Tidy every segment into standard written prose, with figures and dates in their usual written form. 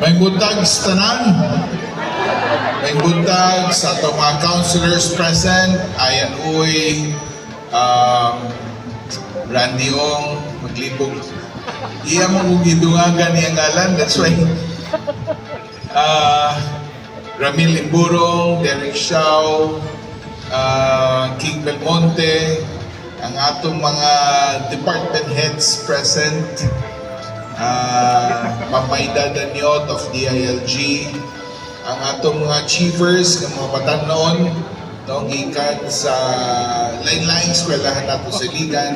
May buntag sa tanan. May buntag sa itong mga councilors present. Ayan uy, Randy Ong, maglibog. Iya mo kung gidungagan niya ngalan. That's why Ramil Imburong, Derek Shaw, King Belmonte, ang atong mga department heads present, Mamayda Danyot of DILG, ang atong mga chiefers ng mga batanon, no, gikan sa lain-laing eskwelahan nato sa Ligan,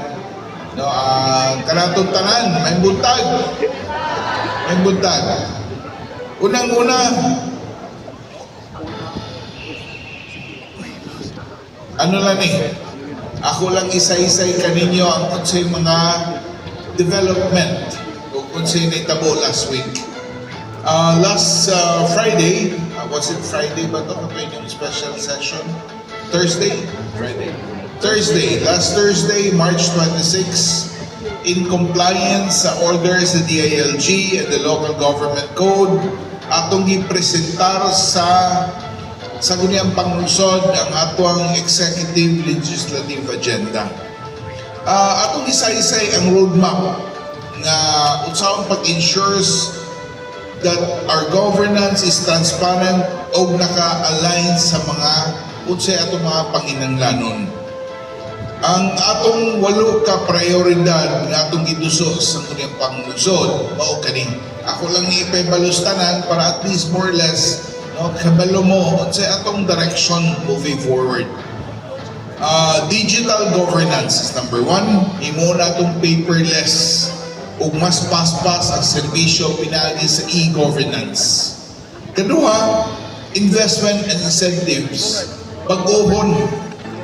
no, ang kanatong tanan, may buntag. May buntag. Unang-una, ano lang ako lang isa-isay kaninyo ang unsay mga development o unsay naitabo last week. Last Friday, was it Friday ba ito? Ito yung special session? Thursday? Friday. Thursday. Last Thursday, March 26, in compliance sa orders sa DILG and the Local Government Code, atong gipresentar sa gunyang panglusod ang atong executive legislative agenda. Atong isa-isay ang roadmap na unsahon pag-ensures that our governance is transparent o naka-align sa mga unsay atong mga panginahanglanon. Ang atong 8 ka prioridad nga atong giduso sa gunyang panglusod mao kani. Ako lang ipabalustanan para at least more or less kabalo mo unsay atong direction moving forward. Digital governance is number 1. Imo na itong paperless ug mas paspas ang serbisyo pinagi sa e-governance. Kaduha, investment and incentives. Pag-uhon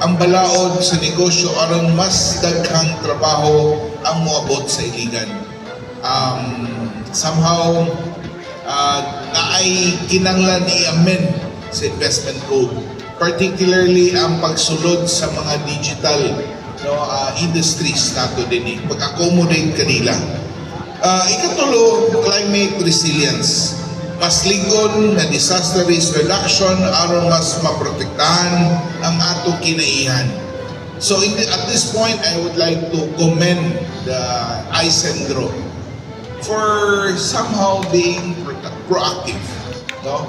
ang balaod sa negosyo aron mas daghang trabaho ang moabot sa iligan. Somehow, naay kinanglan i-amend sa investment code, particularly ang pagsulod sa mga digital industries nato din pag-accommodate kanila. Ikatulo, climate resilience. Mas ligon na disaster risk reduction aron mas maprotektahan ang atong kinaihan. So at this point, I would like to commend the ISENDRO for somehow being proactive. No?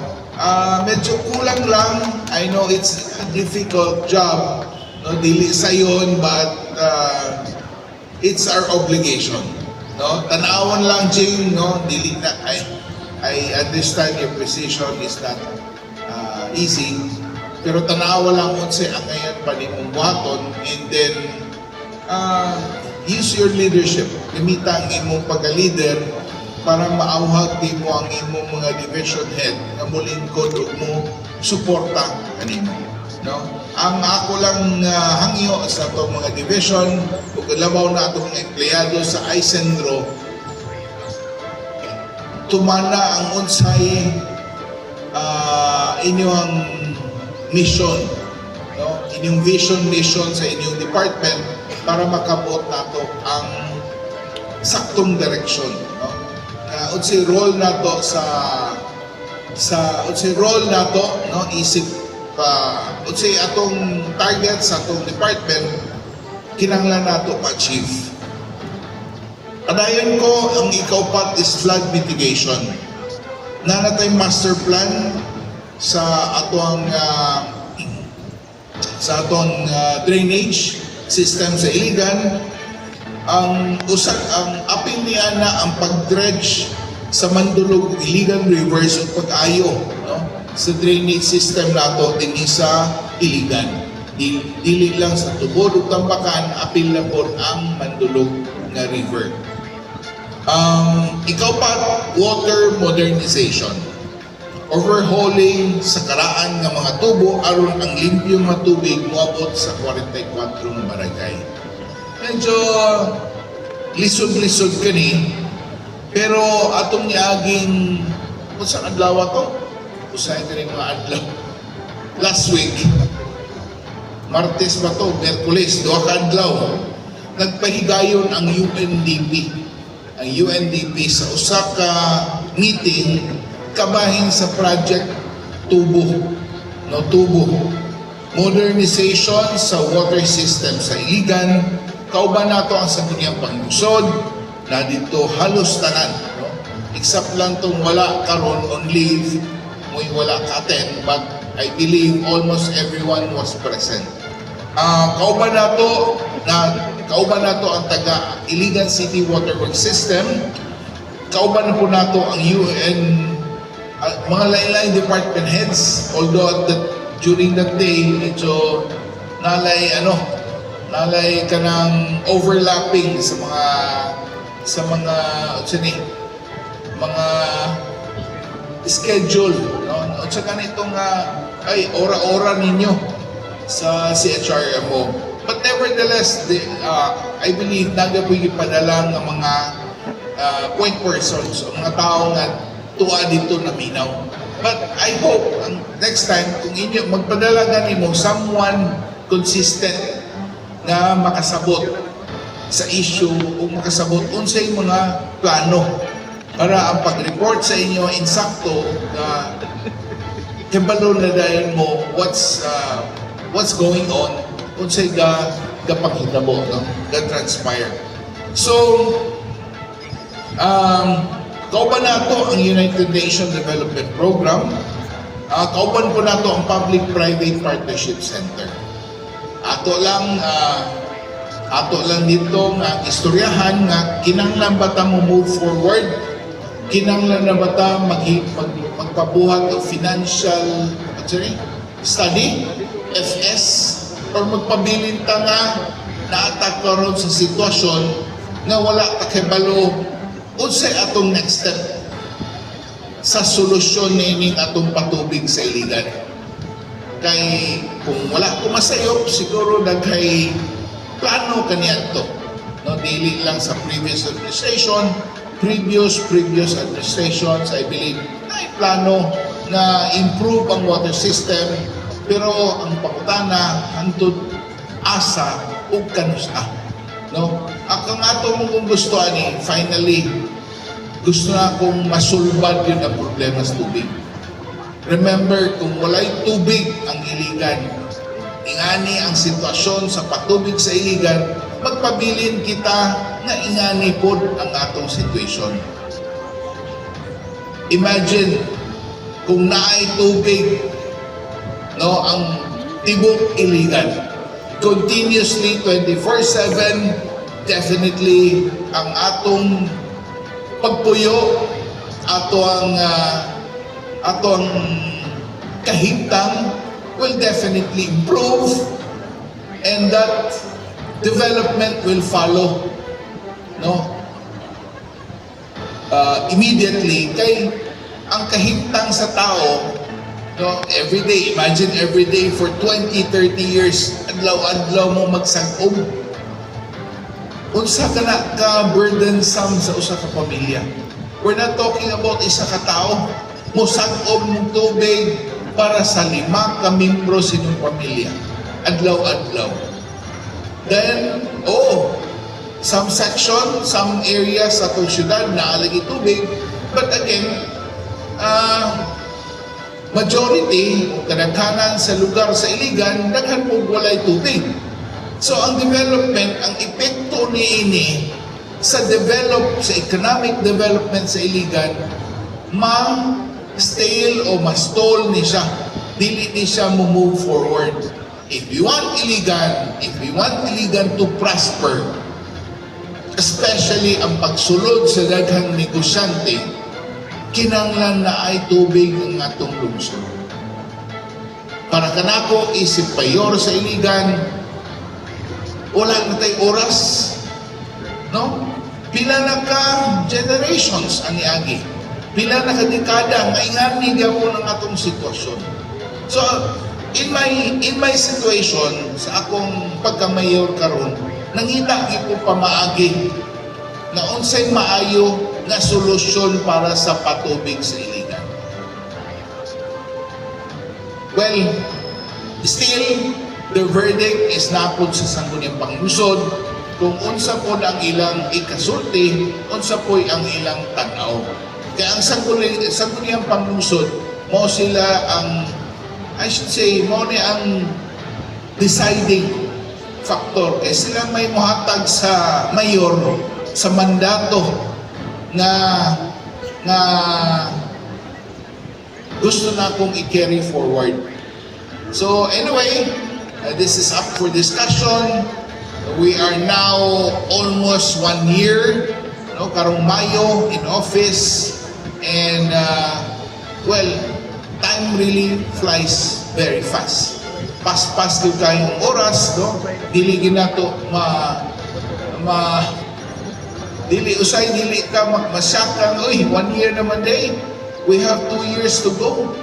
Medyo kulang lang. I know it's a difficult job. No? Dili sayon, but it's our obligation. No? Tanawan lang, Jing. No? Dili na. I understand your precision is not easy. Pero tanawa lang unsay ang ngayon pa ni mong buhaton, and then use your leadership. Limita ang imong pagka-leader para maauhag din mo ang imong mga division head na mulingkod o mo suporta kanimo. No? Ang ako lang hangyo sa itong mga division o kalabaw na itong mga empleyado sa ISENDRO, tumana ang unsay inyong mission, no? Inyong vision, mission sa inyong department para makabot nato ang saktong direksyon. No? Unsay role nato unsay role nato, no? Isip unsay atong target sa atong department kinahanglan nato ma-achieve. Padayon ko, ang ikaupat is flood mitigation. Nanatay master plan sa atong drainage system sa Iligan. Ang apil niya na ang pag-dredge sa Mandulog Iligan Rivers o pag-ayo, no, sa drainage system nato din sa Iligan. Dili lang sa Tubod ug Tambakan, apil na po ang Mandulog nga river. Ikaw pa, water modernization. Overhauling sa karaan ng mga tubo aron ang limpyong mga tubig moabot sa 44 barangay. Medyo lisod-lisod kani, pero atong niaging unsang adlaw to? Usay kani mga adlaw. Last week, Martes ba to? Miyerkules, 2 ka adlaw. Nagpahigayon ang UNDP. Ang UNDP sa usa ka meeting kabahin sa project tubo, no, tubo. Modernization sa water system sa Iligan, kauban nato ang sangguniang panglusod na dito halos tanan, no? Except lang tong wala karon on leave, muy wala ka attend, but I believe almost everyone was present. Kauban nato ang taga Iligan City Water Works System, kauban na po nato ang UN, mga lain-lain department heads, although during that day, medyo nalay kanang overlapping sa mga schedule, no? At saka nitong ay ora-ora ninyo sa CHRMO. But nevertheless, I believe nagapoy ipadala ng mga point persons o mga tao nga tuwa dito na minaw. But I hope next time kung inyo magpadala ganimo someone consistent na makasabot sa issue o makasabot unsay mga plano para ang pag-report sa inyo insakto na kembalo na dahil mo what's going on unsay paghitabo, no? Transpire. So kauban nato ang United Nations Development Program. Kauban po nato ang Public-Private Partnership Center. Ato lang dito nga istoryahan nga kinahanglan ba ta mo move forward, kinahanglan na ba ta magpabuhat og financial study, FS, or magpabilin ta nga naatak karon sa sitwasyon nga wala ta kay balo unsay atong next step sa solusyon nining atong patubig sa Iligan. Kay kung wala ko masayop, siguro daghay plano kaniadto, no, dili lang sa previous administrations, I believe ay plano na improve ang water system, pero ang pangutana hangtod asa ug kanusa, no? Akong ato mong gusto ani finally gusto na akong masulbad yun ang problema sa tubig. Remember, kung walay tubig ang Iligan, ingani ang sitwasyon sa patubig sa Iligan, magpabilin kita na ingani po ang atong situation. Imagine, kung naay tubig, no, ang tibok Iligan, continuously 24/7, definitely ang atong pagpuyo, ato ang kahimtang will definitely improve, and that development will follow, no, immediately. Kay ang kahimtang sa tao, no, every day, imagine every day for 20-30 years adlaw-adlaw mo magsag-og, unsa ka na ka-burdensome sa usa ka pamilya. We're not talking about isa ka tao, musag-og mong tubig para sa 5 ka membro sa inyong pamilya, adlaw-adlaw. Then, some section, some areas sa itong syudad na alagi tubig, but again, majority, kadaghanan sa lugar sa Iligan, daghan po walay tubig. So ang development, ang epekto niini sa economic development sa Iligan, ma-stale o ma-stall ni siya. Dili ni siya move forward. If we want Iligan to prosper, especially ang pagsulod sa daghang negosyante, kinahanglan na ay tubig ang atong lungsod. Para kanako isip payor sa Iligan, wala na tayo oras, no? Pila na ka generations ani agi, pila na ka dekada nga ingani gyapon ang atong sitwasyon. So in my situation sa akong pagka-mayor karon, nangita gyud ko pamaagi na unsay maayo nga solusyon para sa patubig sa Iligan. Well, still the verdict is napod sa sangguniang panglusod kung unsa po ang ilang ikasulti, unsa po ang ilang tanaw. Kaya ang sangguniang panglungsod, mo sila ang, I should say, mo ni ang deciding factor. Kaya sila may muhatag sa mayor, sa mandato na gusto na akong i-carry forward. So anyway, this is up for discussion. We are now almost 1 year, no, karong Mayo in office, and well, time really flies very fast. Pas-pas yung kayong oras, no? Dili ginato dili ka masyakan, uy, 1 year naman day. We have 2 years to go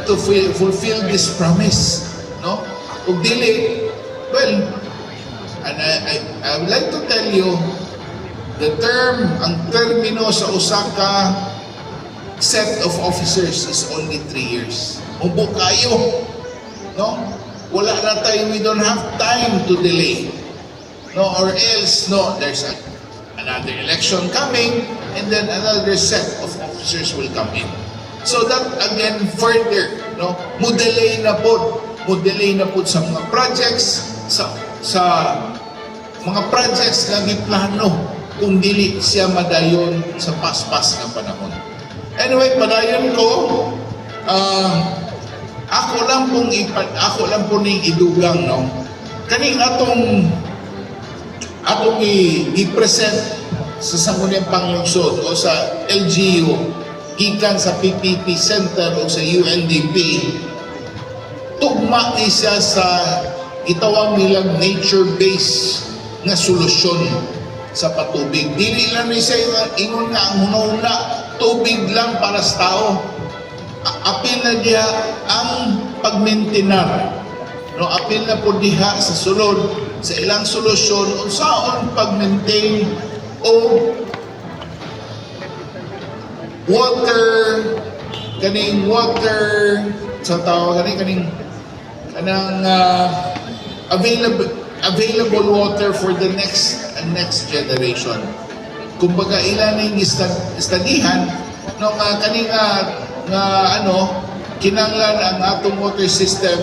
to fulfill this promise, no? Ug dili, well, and I would like to tell you, ang termino sa Osaka set of officers is only 3 years. Ubo kayo, no? Wala na tayo, we don't have time to delay, no? Or else, no, there's another election coming, and then another set of officers will come in. So that again further, no, mo-delay na po sa mga projects, sa mga projects nga giplano kung dili siya madayon sa paspas ng panahon. Anyway, padayon ko, ako lang po ning idugang, no, kaning atong i-present sa sangguniang panglungsod o sa LGU gikan sa PPP Center o sa UNDP, tugma ni siya sa itawag nilang nature-based na solusyon sa patubig. Dili lang ni siya ingon nga ang hunahuna, tubig lang para sa tao. Apil na diha ang pagmaintenar, no, apil na po diha sa sulod sa ilang solusyon unsaon pag-maintain o water sa tawag kaning available water for the next generation. Kumbaga ilan ning istadihan no kinanglan ang atong water system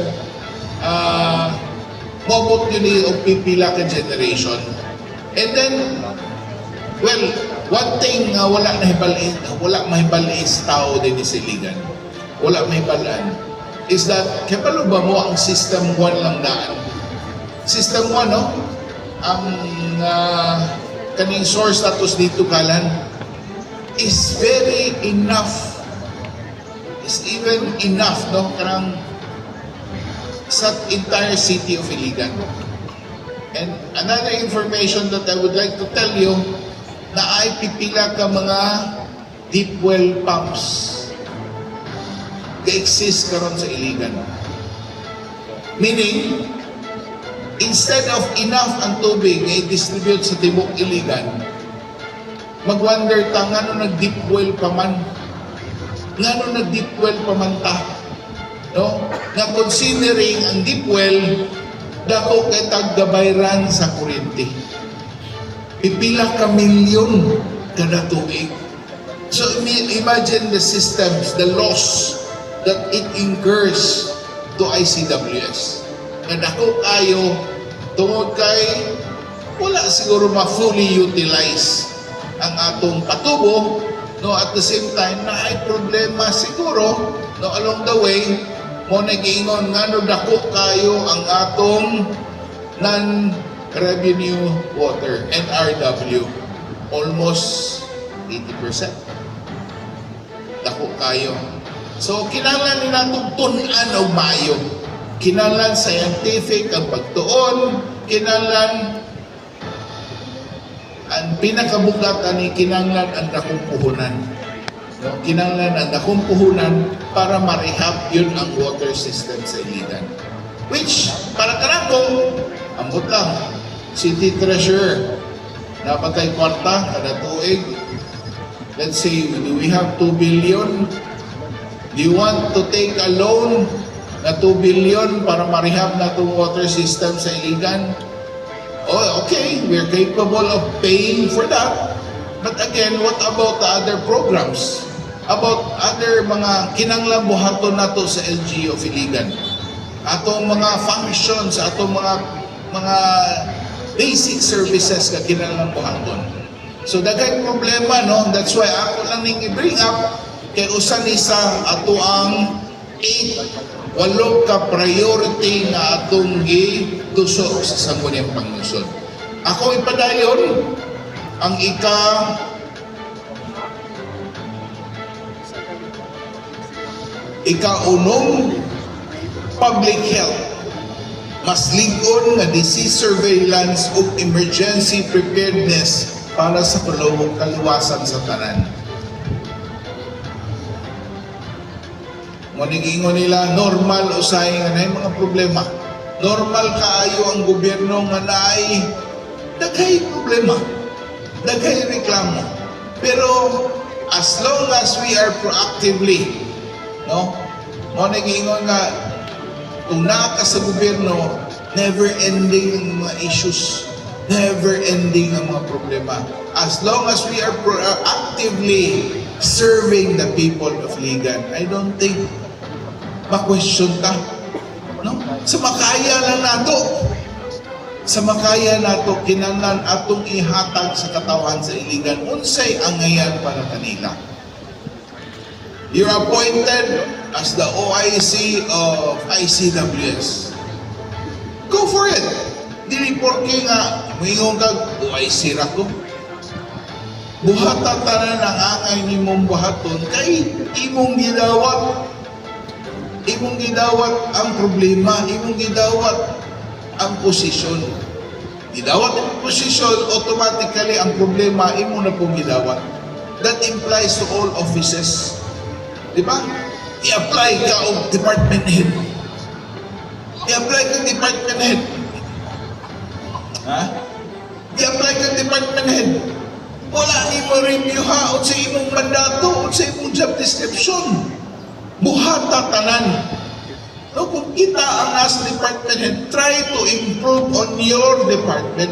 mobot yun o pipila ka generation. And then, well, one thing wala mahibali sa tao din ni Siligan. Wala mahibalaan is that kapalo ba mo ang system 1 lang daan? System 1, no? Ang kaning source status dito kalan is very enough. Is even enough, no? Karang sa entire city of Iligan. And another information that I would like to tell you, na ay pipila ka mga deep well pumps ga-exist karon sa Iligan. Meaning, instead of enough ang tubig na i-distribute sa tibok Iligan, mag-wonder ta, ngano nag-deep well pa man? Ngano nag-deep well pa man ta? No? Na considering ang deep well, dako kay taggabayran sa kuryente. Pipila ka milyon kada tuig. So imagine the systems, the loss that it incurs to ICWS. Na dako kayo tungod kay wala siguro ma-fully utilize ang atong patubo, no, at the same time na ay problema siguro, no, along the way mo nag-iingon ngano dako kayo ang atong non-revenue water, NRW, almost 80%. Dako kayo. So kinahanglan nila tun-an og maayo. Kinahanglan scientific ang pagtuon, kinahanglan ang pinakabukatan ni kinahanglan ang dakong puhunan. No? Kinahanglan ang dakong puhunan para ma-rehab yun ang water system sa Iligan. Which, para kanako, ambot lang, city treasurer, napatay kwarta kada tuig. Let's say, do we have 2 billion? Do you want to take a loan na 2 billion para ma-rehab na itong water system sa Iligan? Oh, okay, we're capable of paying for that. But again, what about the other programs? about other mga kinanglang buhaton nato sa LGU of Iligan. Atong mga functions, atong mga basic services nga kinanglang buhaton. So daghay problema, no? That's why ako lang ning i-bring up kay usa ni sa ato ang 8 ka priority nga atong gitusok sa sangguniang panglusod. Ako ipadayon ang ika-unong public health, mas lig-on nga disease surveillance ug emergency preparedness para sa kaluwasan sa tanan. Manigingon nila, normal usay nga na mga problema. Normal kaayo ang gobyerno nga naay daghay problema, daghay reklamo. Pero as long as we are proactively, no? Manigingon nga, kung naka sa gobyerno, never-ending ang mga issues, never-ending ang mga problema. As long as we are proactively serving the people of Ligan, I don't think ma-question ta. No? Sa makaya lang nato. Sa makaya nato, kinahanglan atong ihatag sa katawan sa Iligan. Unsay angayan para kanila. You're appointed as the OIC of ICWS. Go for it. Dili porke nga moingon kag OIC ra ko. Buhata tanan ang angay nimong buhaton kay imong gidawat. Imong gidawat ang problema, imong gidawat ang posisyon. Gidawat ang posisyon, automatically ang problema imo na pong gidawat. That implies to all offices. Di ba? I-apply ka og department head. I-apply ka department head. Ha? I-apply ka department head. Wala ni mo review ha o sa imong mandato o sa imong job description. Buhata tanan. No, kung kita ang as department head, try to improve on your department.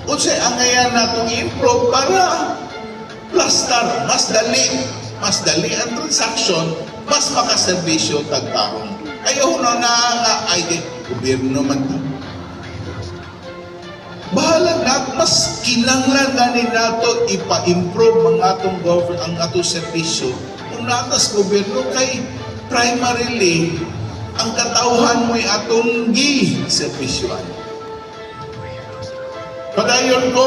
Kung sa'y angayan natong improve para plastar, mas dali ang transaction, mas makaservisyo tagtaong. Ayaw na nga, ay, gobyerno man ta. Bahala na, mas kinanglan ganin nato ipa-improve ang atong servisyo. Kung natas gobyerno kay primarily ang katauhan mo'y atong gi-servisyoan. Padayon ko,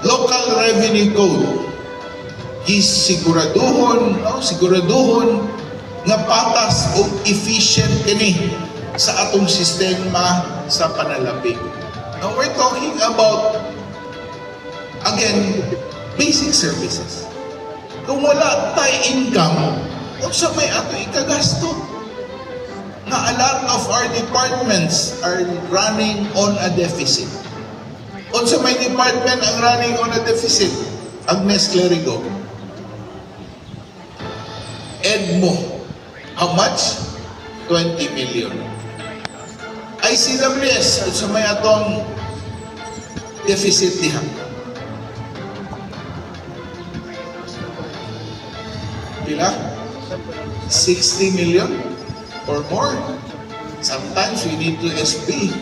local revenue code, siguraduhon nga patas o efficient kini sa atong sistema sa panalapig. Now we're talking about, again, basic services. Kung wala tayo income, unsa may ato ikagasto? Na a lot of our departments are running on a deficit. Unsa may department ang running on a deficit? Agnes Clerigo. EDMO. How much? 20 million. ICWS, unsa may atong deficit diha? Pila? 60 million or more. Sometimes we need to SB.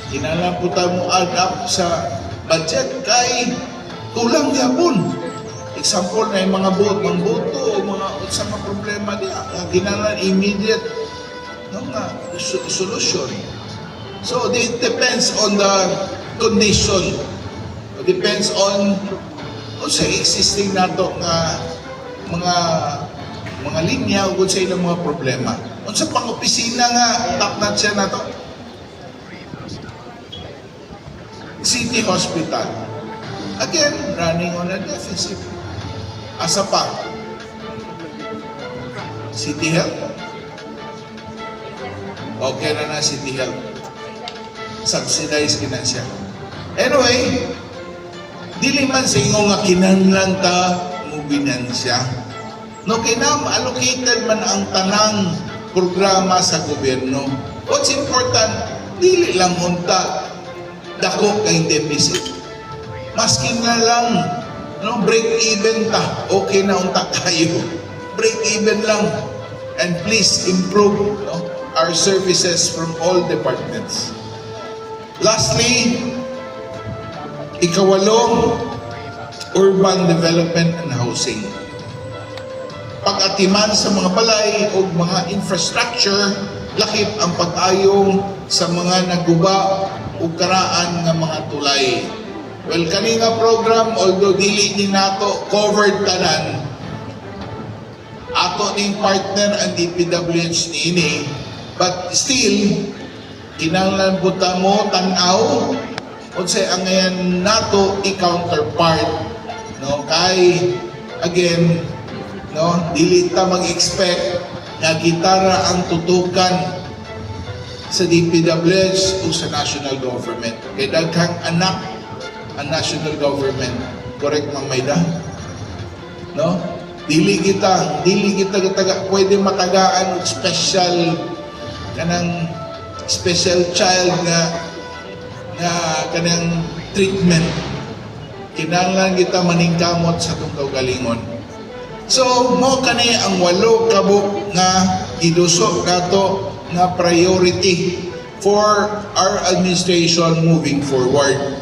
Kinahanglan po tayo mo add up sa budget kay kulang yapon. Example na yung mga boto, mga sa mga problema niya, kinahanglan immediate solution. So it depends on the condition. It depends on sa existing nato nga mga linya o sa ilang mga problema. Unsa pang opisina nga top-notch siya nato? City Hospital. Again, running on a deficit. Asa pa? City Health? Okay na City Health. Subsidized kina siya. Anyway, dili man sa ingo nga kinahanglan ta mo binansya. No, allocated man ang tanang programa sa gobyerno. What's important, dili lang unta dako kay deficit. Maskin na lang no, break even ta. Okay na unta kayo. Break even lang. And please improve, no, our services from all departments. Lastly, ikawalo, urban development and housing. Pag-atiman sa mga balay o mga infrastructure, lakip ang pag-ayong sa mga naguba o karaan ng mga tulay. Well, kanina program, although dili ni nato covered tanan, ato ning partner ang DPWH niini, but still, kinahanglan buta mo tanaw unsay ang ngayon nato i-counterpart, no, kay again, no, dili ta mag-expect nga gitara ang tutukan sa DPWH o sa national government. Kay daghang anak ang national government. Correct, Ma'am Mayda? No? Dili kita pwede matagaan og special kanang special child nga kanang treatment. Kinahanglan kita maningkamot sa atong kaugalingon. So mo kani ang 8 kabuk nga idusok nato nga priority for our administration moving forward.